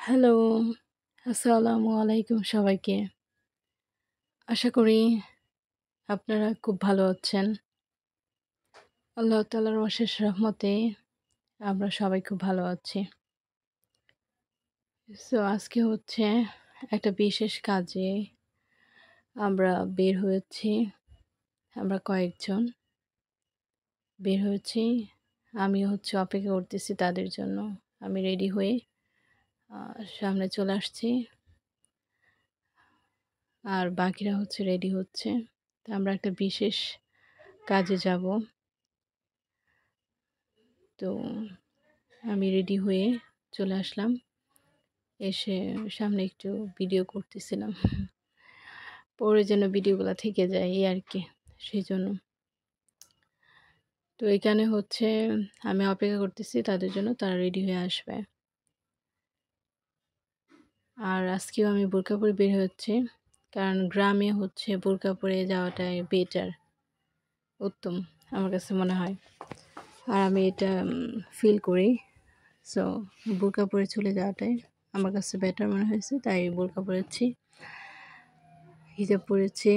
Hello, আসসালামু আলাইকুম সবাইকে। আশা করি আপনারা খুব ভালো আছেন। আল্লাহ তাআলার অশেষ রহমতে আমরা সবাই খুব ভালো আছি। আজকে হচ্ছে একটা বিশেষ কাজে আমরা বের হয়েছি। আমরা কয়েকজন বের হয়েছি। আমি হচ্ছে অপেক্ষা করতেছি তাদের জন্য। আমি রেডি হয়ে আ সামনে চলে আসছি। আর বাকিরা হচ্ছে রেডি হচ্ছে। তো আমরা একটা বিশেষ কাজে যাবো। তো আমি রেডি হয়ে চলে আসলাম। এসে সামনে একটু ভিডিও করতেছিলাম। পরে যেন ভিডিওগুলা থেকে যায় এই আরকি। সেজন্য। তো এখানে হচ্ছে আমি অপেক্ষা করতেছি তাদের জন্য, তারা রেডি হয়ে আসবে। আর আজকেও আমি বোরকা পরে বের হচ্ছি। কারণ গ্রামে হচ্ছে বোরকা পরে যাওয়াটাই বেটার, উত্তম আমার কাছে মনে হয়। আর আমি এটা ফিল করি। সো বোরকা পরে চলে যাওয়াটাই আমার কাছে বেটার মনে হয়েছে, তাই বোরকা পরেছি। হিজাব পরেছি।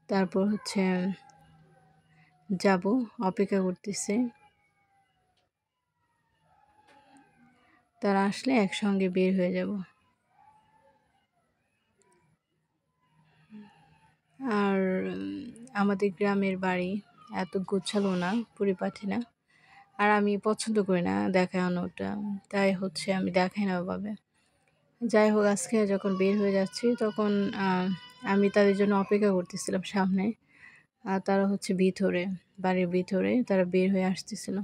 তারপর হচ্ছে যাব, অপেক্ষা করতেছি। তারা আসলে একসঙ্গে বের হয়ে যাব। আর আমাদের গ্রামের বাড়ি এত গোছালো না, পরিপাটি না। আর আমি পছন্দ করি না দেখানোটা, তাই হচ্ছে আমি দেখাই না ওভাবে। যাই হোক, আজকে যখন বের হয়ে যাচ্ছি তখন আমি তাদের জন্য অপেক্ষা করতেছিলাম সামনে। আর তারা হচ্ছে ভিতরে, বাড়ির ভিতরে তারা বের হয়ে আসতেছিল।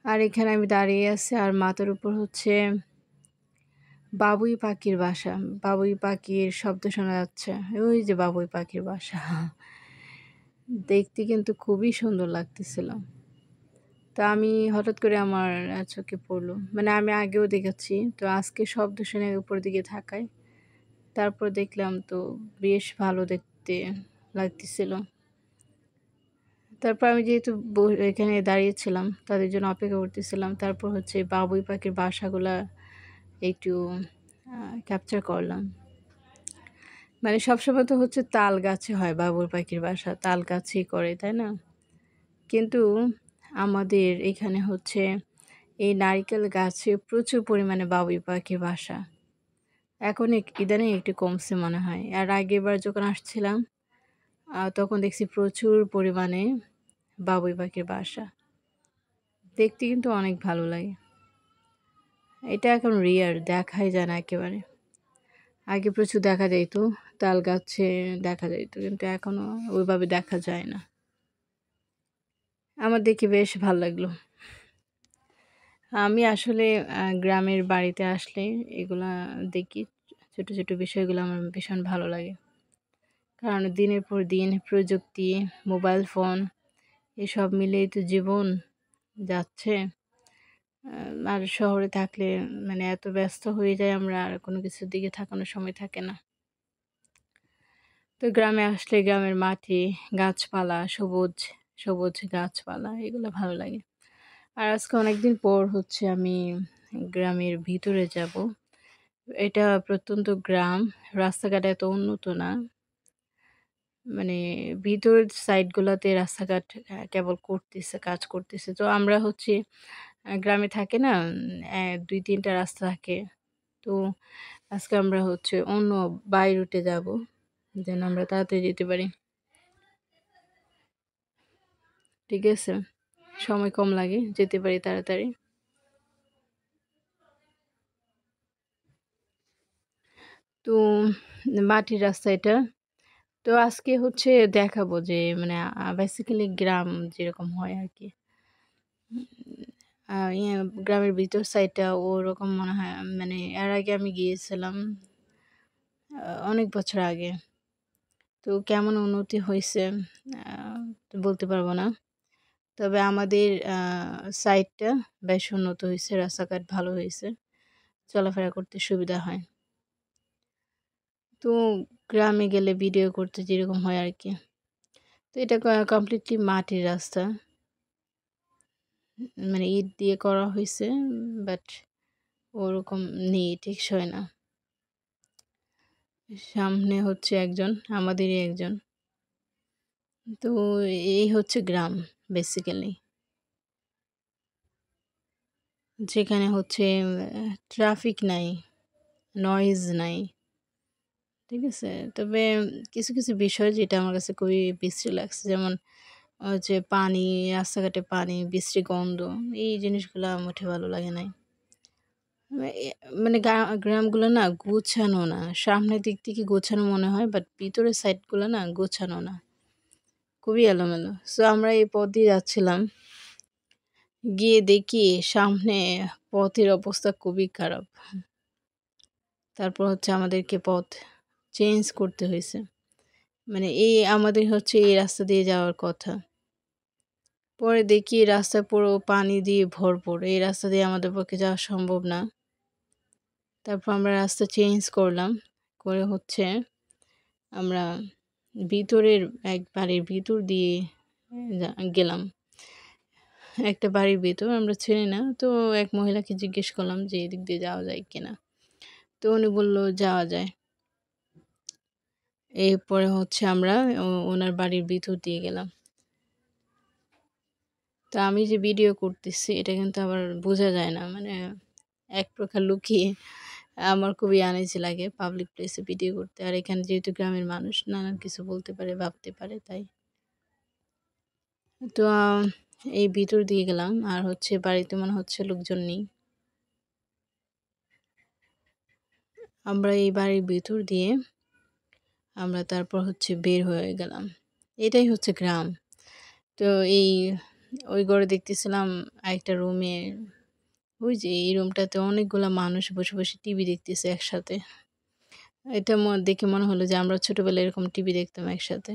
আর এখানে আমি দাঁড়িয়ে আছি আর মাথার উপর হচ্ছে বাবুই পাখির বাসা। বাবুই পাখির শব্দ শোনা যাচ্ছে। ওই যে বাবুই পাখির বাসা। দেখতে কিন্তু খুবই সুন্দর লাগতেছিল। তো আমি হঠাৎ করে আমার চোখে পড়ল। মানে আমি আগেও দেখেছি। তো আজকে শব্দ শুনে উপরের দিকে তাকাই। তারপর দেখলাম তো বেশ ভালো দেখতে লাগতেছিল। তারপর আমি যেহেতু এখানে দাঁড়িয়েছিলাম, তাদের জন্য অপেক্ষা করতেছিলাম। তারপর হচ্ছে বাবুই পাখির বাসাগুলা একটু ক্যাপচার করলাম। মানে সবসময় তো হচ্ছে তাল গাছে হয় বাবুই পাখির বাসা, তাল গাছেই করে, তাই না? কিন্তু আমাদের এখানে হচ্ছে এই নারিকেল গাছে প্রচুর পরিমাণে বাবুই পাখির বাসা। এখন ইদানিং একটু কমছে মনে হয়। আর আগেরবার যখন আসছিলাম তখন দেখছি প্রচুর পরিমাণে বাবুই পাখির বাসা। দেখতে কিন্তু অনেক ভালো লাগে। এটা এখন রেয়ার, দেখাই যায় না একেবারে। আগে প্রচুর দেখা যাইত, তাল গাছে দেখা যাইত, কিন্তু এখনও ওইভাবে দেখা যায় না। আমার দেখে বেশ ভালো লাগলো। আমি আসলে গ্রামের বাড়িতে আসলে এগুলা দেখি, ছোট ছোট বিষয়গুলো আমার ভীষণ ভালো লাগে। কারণ দিনের পর দিন প্রযুক্তি, মোবাইল ফোন এসব মিলেই তো জীবন যাচ্ছে। আর শহরে থাকলে মানে এত ব্যস্ত হয়ে যায় আমরা, আর কোনো কিছুর দিকে তাকানোর সময় থাকে না। তো গ্রামে আসলে গ্রামের মাটি, গাছপালা, সবুজ সবুজ গাছপালা এগুলো ভালো লাগে। আর আজকে অনেকদিন পর হচ্ছে আমি গ্রামের ভিতরে যাব। এটা প্রত্যন্ত গ্রাম, রাস্তাঘাট এত উন্নত না। মানে ভিতর সাইডগুলোতে রাস্তাঘাট কেবল করতেছে, কাজ করতেছে। তো আমরা হচ্ছে গ্রামে থাকে না, ২-৩ টা রাস্তা থাকে। তো আজকে আমরা হচ্ছে অন্য বাই রুটে যাব, যেন আমরা তাড়াতাড়ি যেতে পারি। ঠিক আছে? সময় কম লাগে, যেতে পারি তাড়াতাড়ি। তো মাটির রাস্তা এটা। তো আজকে হচ্ছে দেখাবো যে মানে বেসিক্যালি গ্রাম যেরকম হয় আরকি। ইয়ে গ্রামের ভিতর সাইডটা ওরকম মনে হয়। মানে এর আগে আমি গিয়েছিলাম অনেক বছর আগে। তো কেমন উন্নতি হইছে আ বলতে পারব না। তবে আমাদের সাইডটা বেশ উন্নত হইছে, রাস্তাঘাট ভালো হইছে। চলাফেরা করতে সুবিধা হয়। তো গ্রামে গেলে ভিডিও করতে যেরকম হয় আরকি। তো এটা কমপ্লিটলি মাটির রাস্তা। মানে ইট দিয়ে করা হইছে, বাট ওরকম নেই, টেকসই না। সামনে হচ্ছে একজন, আমাদেরই একজন। তো এই হচ্ছে গ্রাম বেসিক্যালি। যেখানে হচ্ছে ট্রাফিক নাই, নয়েজ নাই। ঠিক আছে? তবে কিছু বিষয় যেটা আমার কাছে খুবই বিশ্রী লাগছে। যেমন যে পানি, রাস্তাঘাটে পানি, বিশ্রী গন্ধ, এই জিনিসগুলা মোটে ভালো লাগে নাই। এ মানে গ্রামগুলো না গোছানো না। সামনের দিক থেকে গোছানো মনে হয়, বাট ভিতরের সাইডগুলো না গোছানো না। খুবই এলোমেলো। সো আমরা এই পথ দিয়ে যাচ্ছিলাম। গিয়ে দেখি সামনে পথের অবস্থা খুবই খারাপ। তারপর হচ্ছে আমাদেরকে পথ চেঞ্জ করতে হইছে। মানে আমাদের হচ্ছে এই রাস্তা দিয়ে যাওয়ার কথা। পরে দেখি রাস্তা পুরো পানি দিয়ে ভরপুর। এই রাস্তা দিয়ে আমাদের পক্ষে যাওয়া সম্ভব না। তারপর আমরা রাস্তা চেঞ্জ করলাম। করে হচ্ছে আমরা ভিতরের এক বাড়ির ভিতর দিয়ে গেলাম। একটা বাড়ির ভিতর, আমরা চিনি না। তো এক মহিলাকে জিজ্ঞেস করলাম যে এদিক দিয়ে যাওয়া যায় কিনা? তো উনি বলল যাওয়া যায়। এরপরে হচ্ছে আমরা ওনার বাড়ির ভিতর দিয়ে গেলাম। তো আমি যে ভিডিও করতেছি এটা কিন্তু আবার বোঝা যায় না। মানে এক প্রকার লুকিয়ে আমার খুবই আনইজি লাগে পাবলিক প্লেসে ভিডিও করতে। আর এখানে যেহেতু গ্রামের মানুষ নানান কিছু বলতে পারে, ভাবতে পারে, তাই। তো এই ভিতর দিয়ে গেলাম। আর হচ্ছে বাড়িতে মনে হচ্ছে লোকজন নেই। আমরা এই বাড়ির ভিতর দিয়ে আমরা তারপর হচ্ছে বের হয়ে গেলাম। এটাই হচ্ছে গ্রাম। তো ওই ঘরে দেখতেছিলাম আরেকটা রুমে, ওই যে এই রুমটাতে অনেকগুলা মানুষ বসে, বসে টিভি দেখতেছে একসাথে। এটা দেখে মনে হলো যে আমরা ছোটবেলায় এরকম টিভি দেখতাম একসাথে।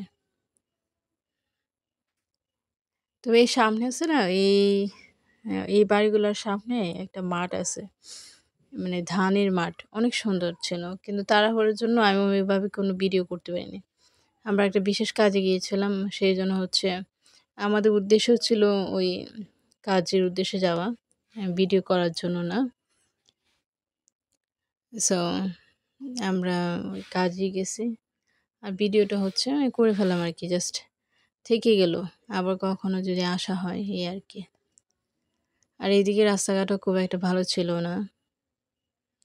তো এই সামনে আছে না, এই বাড়িগুলোর সামনে একটা মাঠ আছে। মানে ধানের মাঠ। অনেক সুন্দর ছিল। কিন্তু তাড়াহুড়োর জন্য আমি ওইভাবে কোনো ভিডিও করতে পারিনি। আমরা একটা বিশেষ কাজে গিয়েছিলাম। সেইজন্য হচ্ছে আমাদের উদ্দেশ্য ছিল ওই কাজের উদ্দেশ্যে যাওয়া। ভিডিও করার জন্য না। সো আমরা ওই কাজেই গেছি। আর ভিডিওটা হচ্ছে আমি করে ফেললাম আরকি, জাস্ট থেকে গেল। আবার কখনো যদি আসা হয় এই আরকি। আর এইদিকে রাস্তাঘাটও খুব একটা ভালো ছিল না।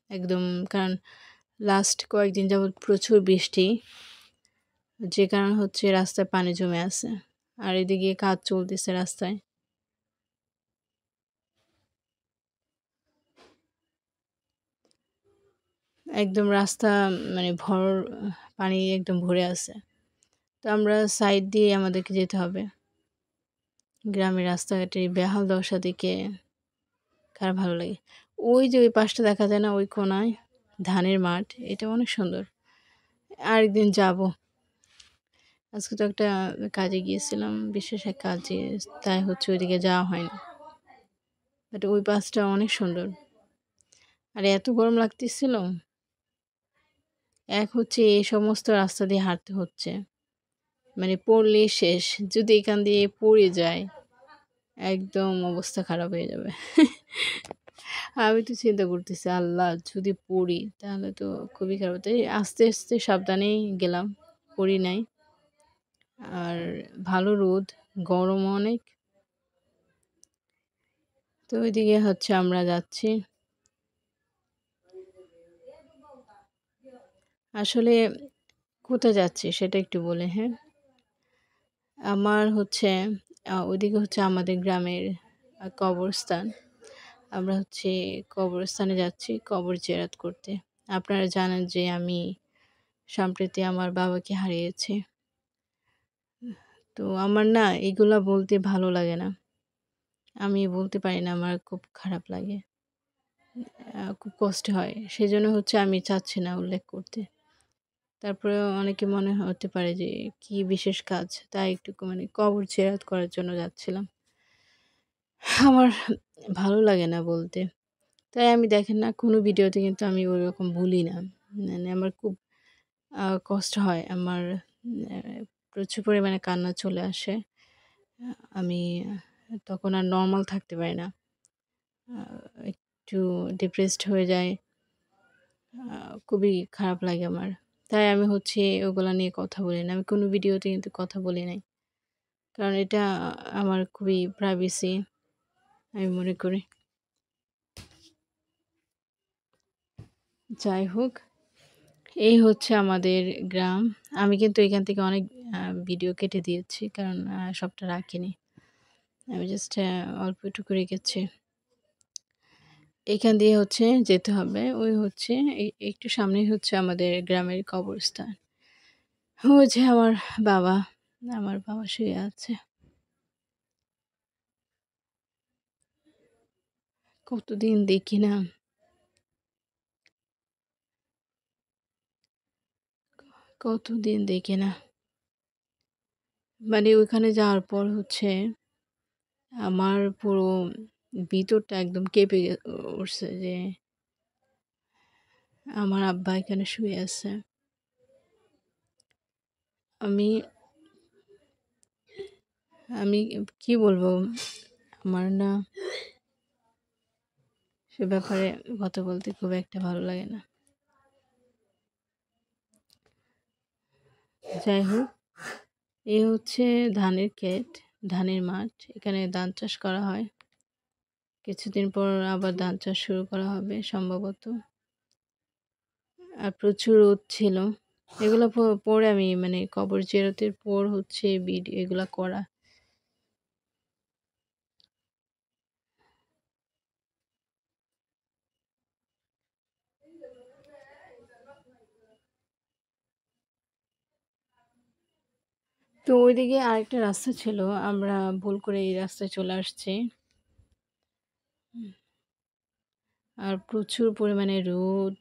একদম, কারণ লাস্ট কয়েকদিন যাবৎ প্রচুর বৃষ্টি। যে কারণে হচ্ছে রাস্তায় পানি জমে আছে। আর এদিকে কাজ চলতেছে রাস্তায়। একদম রাস্তা মানে পানি একদম ভরে আছে। তো আমরা সাইড দিয়ে আমাদেরকে যেতে হবে। গ্রামের রাস্তাঘাটের এই বেহাল দশা দেখে কার ভালো লাগে? ওই যে ওই পাশটা দেখা যায় না, ওই কোনায় ধানের মাঠ, এটা অনেক সুন্দর। আরেকদিন যাবো। আজকে তো একটা কাজে গিয়েছিলাম, বিশেষ এক কাজে, তাই হচ্ছে ওইদিকে যাওয়া হয়নি। বাট ওই পাশটা অনেক সুন্দর। আর এত গরম লাগতেছিল। এক হচ্ছে এই সমস্ত রাস্তা দিয়ে হাঁটতে হচ্ছে। মানে পড়লেই শেষ। যদি এখান দিয়ে পড়ে যায়, একদম অবস্থা খারাপ হয়ে যাবে। আমি তো চিন্তা করতেছি, আল্লাহ যদি পড়ি তাহলে তো খুবই খারাপ। তাই আস্তে, আস্তে সাবধানেই গেলাম। পড়ি নাই। আর ভালো রোদ, গরম অনেক। তো ওইদিকে হচ্ছে আমরা যাচ্ছি। আসলে কোথায় যাচ্ছি সেটা একটু বলি, হ্যাঁ? আমার হচ্ছে ওইদিকে হচ্ছে আমাদের গ্রামের কবরস্থান। আমরা হচ্ছে কবরস্থানে যাচ্ছি কবর জিয়ারত করতে। আপনারা জানেন যে আমি সম্প্রতি আমার বাবাকে হারিয়েছি। তো আমার না এগুলা বলতে ভালো লাগে না। আমি বলতে পারি না, আমার খুব খারাপ লাগে। খুব কষ্ট হয়। সেজন্য হচ্ছে আমি চাচ্ছি না উল্লেখ করতে। তারপরেও অনেকে মনে হতে পারে যে কি বিশেষ কাজ, তাই একটু মানে কবর জিয়ারত করার জন্য যাচ্ছিলাম। আমার ভালো লাগে না বলতে। তাই আমি দেখেন না কোনো ভিডিওতে কিন্তু আমি ওরকম বলি না। মানে আমার খুব কষ্ট হয়। আমার আ প্রচুর পরিমাণে কান্না চলে আসে। আমি তখন আর নরমাল থাকতে পারি না। আ একটু ডিপ্রেসড হয়ে যায়। খুবই খারাপ লাগে আমার। তাই আমি হচ্ছে ওগুলা নিয়ে কথা বলি না। আমি কোনো ভিডিওতে কিন্তু কথা বলি নাই। কারণ এটা আমার খুবই প্রাইভেসি আমি মনে করি। যাই হোক, এই হচ্ছে আমাদের গ্রাম। আমি কিন্তু এখান থেকে অনেক ভিডিও কেটে দিয়েছি। কারণ সবটা রাখিনি। আমি জাস্ট অল্প একটুকু রেখেছি। এখান দিয়ে হচ্ছে যেতে হবে। ওই হচ্ছে একটু সামনেই হচ্ছে আমাদের গ্রামের কবরস্থান। ওই যে বাবা, আমার বাবা শুয়ে আছে। কতদিন দেখি না। কতদিন দেখি না। মানে ওইখানে যাওয়ার পর হচ্ছে আমার পুরো ভিতরটা একদম কেঁপে উঠছে যে আমার আব্বা এখানে শুয়ে আছে। আমি আমি কি বলবো? আমার না সে ব্যাপারে কথা বলতে খুব একটা ভালো লাগে না। যাই হোক, এই হচ্ছে ধানের ক্ষেত, ধানের মাঠ। এখানে ধান চাষ করা হয়। কিছুদিন পর আবার ধান চাষ শুরু করা হবে সম্ভবত। আর প্রচুর রোদ ছিল। এগুলো পরে আমি মানে কবর জিয়ারতের পর হচ্ছে এগুলা করা। তো ওইদিকে আরেকটা রাস্তা ছিল। আমরা ভুল করে এই রাস্তায় চলে আসছি। আর প্রচুর পরিমাণে রোদ।